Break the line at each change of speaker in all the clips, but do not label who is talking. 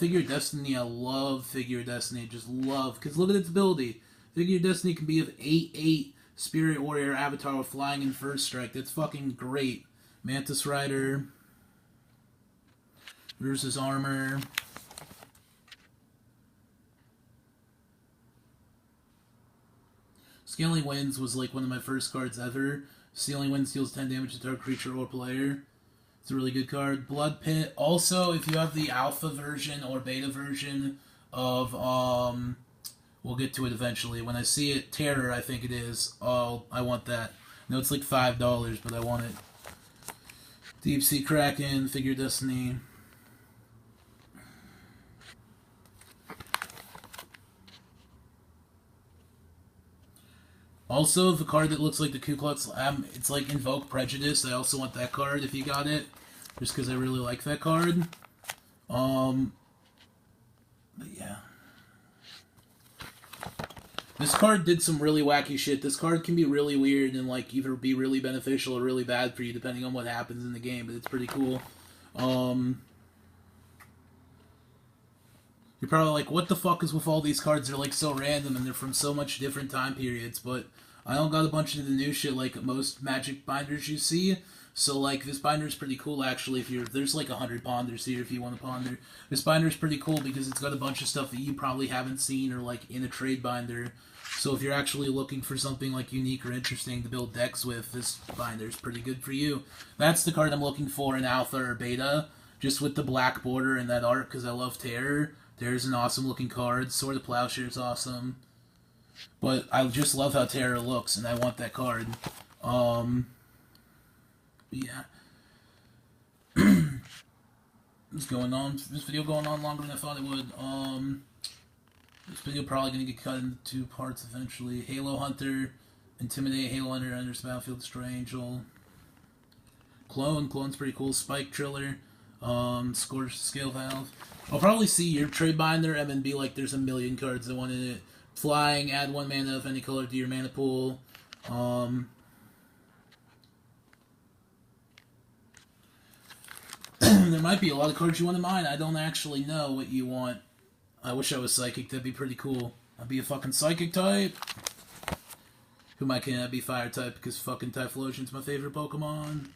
Figure Destiny, I love Figure Destiny. Just love. Because look at its ability. Figure Destiny can be of 8/8 Spirit Warrior Avatar with flying and first strike. That's fucking great. Mantis Rider versus Armor. Scaling Winds was like one of my first cards ever. Scaling Winds deals 10 damage to target creature or player. It's a really good card. Blood Pit. Also, if you have the alpha version or beta version of we'll get to it eventually. When I see it, Terror, I think it is. Oh, I want that. No, it's like $5, but I want it. Deep Sea Kraken, Figure Destiny. Also, the card that looks like the Ku Klux, it's like Invoke Prejudice. I also want that card if you got it, just because I really like that card. But yeah. This card did some really wacky shit. This card can be really weird and like either be really beneficial or really bad for you depending on what happens in the game, but it's pretty cool. You're probably like, what the fuck is with all these cards? They're like so random and they're from so much different time periods, but I don't got a bunch of the new shit like most Magic binders you see. So like this binder is pretty cool actually. There's like 100 ponders here if you want to ponder. This binder is pretty cool because it's got a bunch of stuff that you probably haven't seen or like in a trade binder. So if you're actually looking for something like unique or interesting to build decks with, this binder is pretty good for you. That's the card I'm looking for in alpha or beta, just with the black border and that art because I love Terror. Terror's an awesome looking card. Sword of Plowshare is awesome. But I just love how Terror looks, and I want that card. Yeah. This video going on longer than I thought it would. This video probably going to get cut into 2 parts eventually. Halo Hunter, Intimidate, Halo Hunter, enters the battlefield, Destroy Angel. Clone's pretty cool. Spike Triller, Scorch, Scale Valve. I'll probably see your trade binder and then be like, there's a million cards that want in it. Flying, add 1 mana of any color to your mana pool. There might be a lot of cards you want in mine. I don't actually know what you want. I wish I was Psychic. That'd be pretty cool. I'd be a fucking Psychic type. Who am I kidding? I'd be Fire type because fucking Typhlosion's my favorite Pokemon.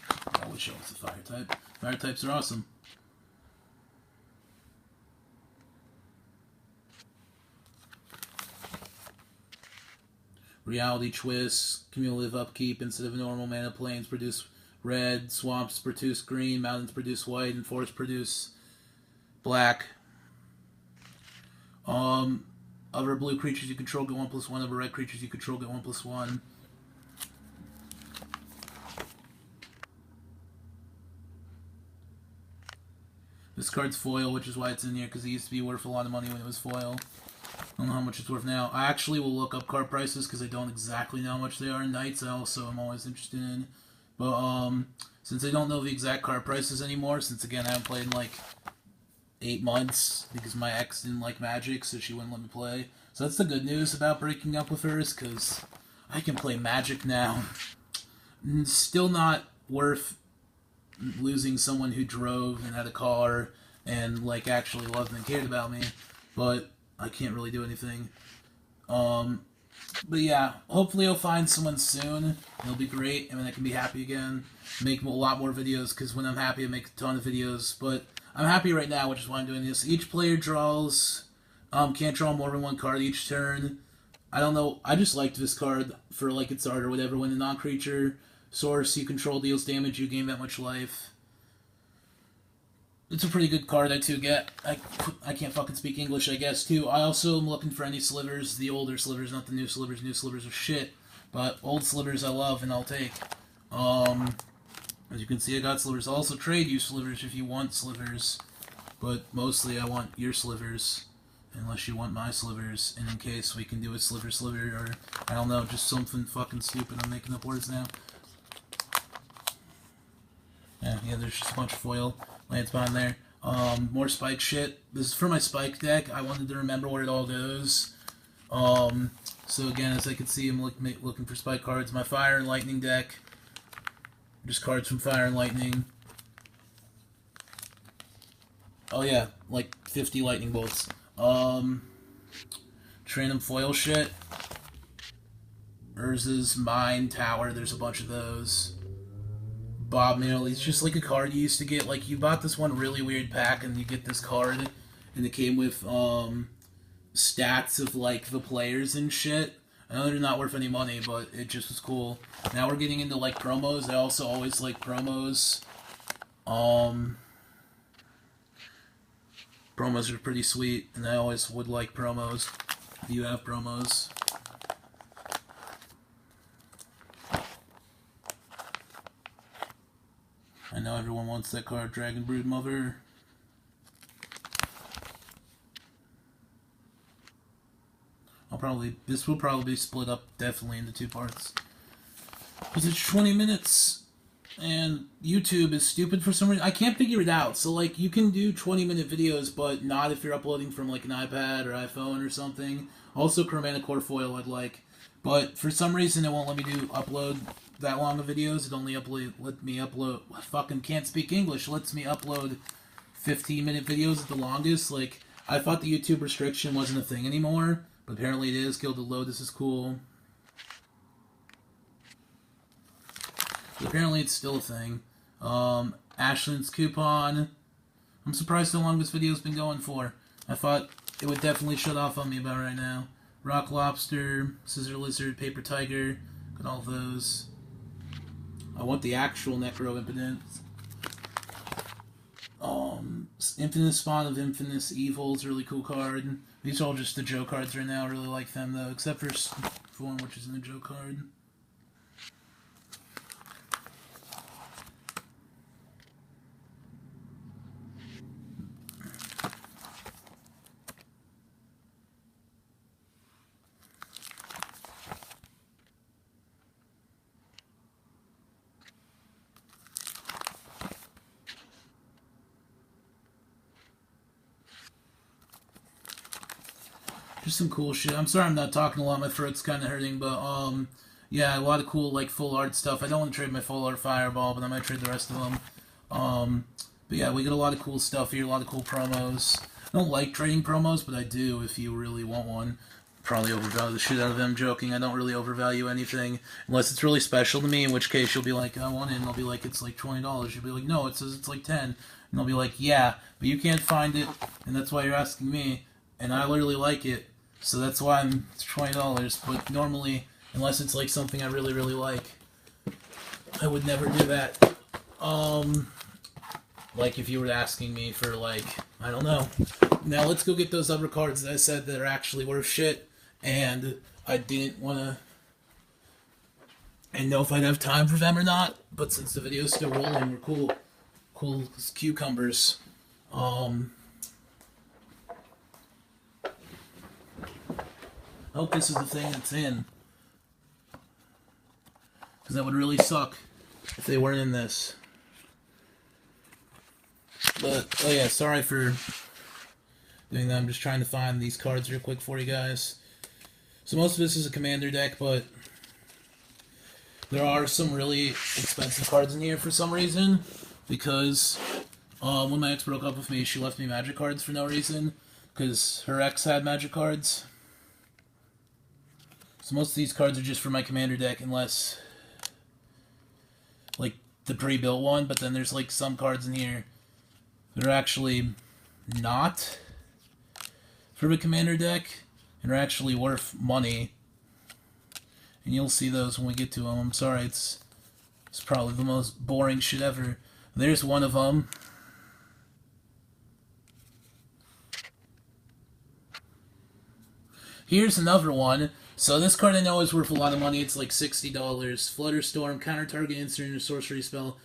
I wish I was a Fire type. Fire types are awesome. Reality Twist, cumulative upkeep. Instead of normal mana, plains produce red, swamps produce green, mountains produce white, and forests produce black. Other blue creatures you control get 1/1. Other red creatures you control get 1/1. This card's foil, which is why it's in here, because it used to be worth a lot of money when it was foil. I don't know how much it's worth now. I actually will look up card prices, because I don't exactly know how much they are in Knights. I also am always interested in. But, since I don't know the exact card prices anymore, since, again, I haven't played in, like, 8 months, because my ex didn't like Magic, so she wouldn't let me play. So that's the good news about breaking up with her, is because I can play Magic now. It's still not worth losing someone who drove and had a car and like actually loved and cared about me, but I can't really do anything. But yeah, hopefully I'll find someone soon. It'll be great, and then I can be happy again. Make a lot more videos, because when I'm happy I make a ton of videos, but I'm happy right now, which is why I'm doing this. Each player draws, can't draw more than 1 card each turn. I don't know, I just liked this card for like its art or whatever. When a non-creature source you control deals damage, you gain that much life. It's a pretty good card I too get. I can't fucking speak English, I guess, too. I also am looking for any slivers, the older slivers, not the new slivers. New slivers are shit, but old slivers I love and I'll take. As you can see, I got slivers. I'll also trade you slivers if you want slivers, but mostly I want your slivers, unless you want my slivers, and in case we can do a sliver, or, I don't know, just something fucking stupid. I'm making up words now. Yeah, there's just a bunch of foil lands behind there. More spike shit. This is for my spike deck. I wanted to remember where it all goes. So again, as I can see, I'm looking for spike cards. My fire and lightning deck. Just cards from fire and lightning. Oh yeah, like 50 lightning bolts. Random foil shit. Urza's Mine Tower, there's a bunch of those. Bob Marley's just like a card you used to get. Like, you bought this one really weird pack, and you get this card, and it came with, stats of, like, the players and shit. I know they're not worth any money, but it just was cool. Now we're getting into, like, promos. I also always like promos. Promos are pretty sweet, and I always would like promos. Do you have promos? I know everyone wants that card, Dragon Brood Mother. This will probably be split up definitely into 2 parts. Because it's 20 minutes, and YouTube is stupid for some reason. I can't figure it out. So, like, you can do 20-minute videos, but not if you're uploading from, like, an iPad or iPhone or something. Also, Chromaticore foil I'd like. But for some reason, it won't let me upload that long of videos. It only let me upload... I fucking can't speak English. It lets me upload 15-minute videos at the longest. Like, I thought the YouTube restriction wasn't a thing anymore, but apparently it is. Gilded Lotus is cool. But apparently it's still a thing. Ashland's Coupon. I'm surprised how long this video's been going for. I thought it would definitely shut off on me about right now. Rock Lobster, Scissor Lizard, Paper Tiger. Got all those. I want the actual Necro Impotent. Infinite Spawn of Infinite Evil is a really cool card. These are all just the Joe cards right now. I really like them though, except for one which isn't a Joe card. Just some cool shit. I'm sorry I'm not talking a lot. My throat's kind of hurting, but yeah, a lot of cool like full art stuff. I don't want to trade my full art Fireball, but I might trade the rest of them. But yeah, we get a lot of cool stuff here. A lot of cool promos. I don't like trading promos, but I do if you really want one. Probably overvalue the shit out of them. Joking. I don't really overvalue anything unless it's really special to me. In which case you'll be like, I want it, and I'll be like, it's like $20. You'll be like, no, it says it's like 10, and I'll be like, yeah, but you can't find it, and that's why you're asking me, and I literally like it. So that's why it's $20, but normally, unless it's like something I really, really like, I would never do that. Like if you were asking me for like, I don't know. Now let's go get those other cards that I said that are actually worth shit, and I didn't want to, and know if I'd have time for them or not, but since the video's still rolling, we're cool. Cool as cucumbers. I hope this is the thing that's in. Because that would really suck if they weren't in this. But, oh yeah, sorry for doing that. I'm just trying to find these cards real quick for you guys. So most of this is a commander deck, but there are some really expensive cards in here for some reason. Because when my ex broke up with me, she left me magic cards for no reason. Because her ex had magic cards. So most of these cards are just for my commander deck, unless, like, the pre-built one, but then there's, like, some cards in here that are actually not for the commander deck, and are actually worth money. And you'll see those when we get to them. I'm sorry, it's probably the most boring shit ever. There's one of them. Here's another one. So this card I know is worth a lot of money. It's like $60. Flutterstorm, counter target instant or sorcery spell,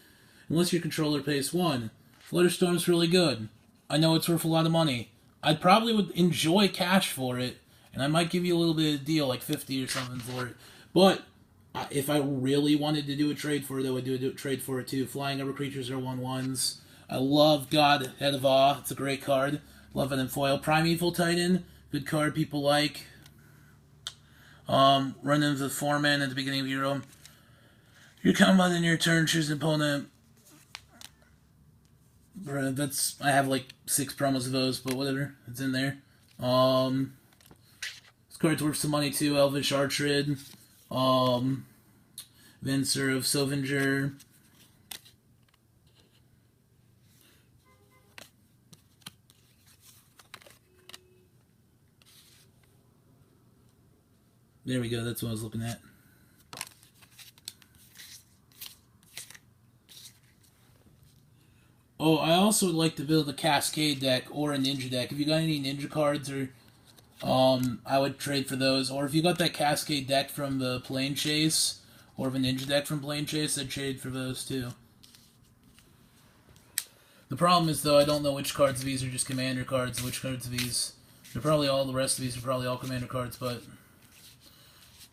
unless your controller pays 1. Flutterstorm's really good. I know it's worth a lot of money. I probably would enjoy cash for it, and I might give you a little bit of a deal, like 50 or something for it. But if I really wanted to do a trade for it, I would do a trade for it too. Flying Over Creatures are 1/1s. I love God, Head of Awe. It's a great card. Love it in foil. Primeval Titan, good card people like. Run into the 4-man at the beginning of your combat in your turn, choose an opponent. That's I have like 6 promos of those, but whatever, it's in there. This card's worth some money too. Elvish Archrid, Venser of Silvinger. There we go. That's what I was looking at. Oh, I also would like to build a Cascade deck or a Ninja deck. If you got any Ninja cards, or I would trade for those. Or if you got that Cascade deck from the Plane Chase, or the Ninja deck from Plane Chase, I'd trade for those too. The problem is, though, I don't know which cards of these are just Commander cards, which cards of these... They're probably all, the rest of these are probably all Commander cards, but...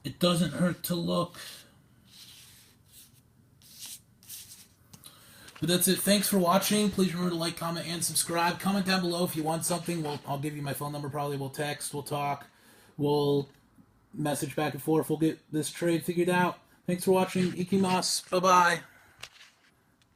It doesn't hurt to look. But that's it. Thanks for watching. Please remember to like, comment, and subscribe. Comment down below if you want something. I'll give you my phone number probably. We'll text. We'll talk. We'll message back and forth. We'll get this trade figured out. Thanks for watching. Ikimas. Bye-bye.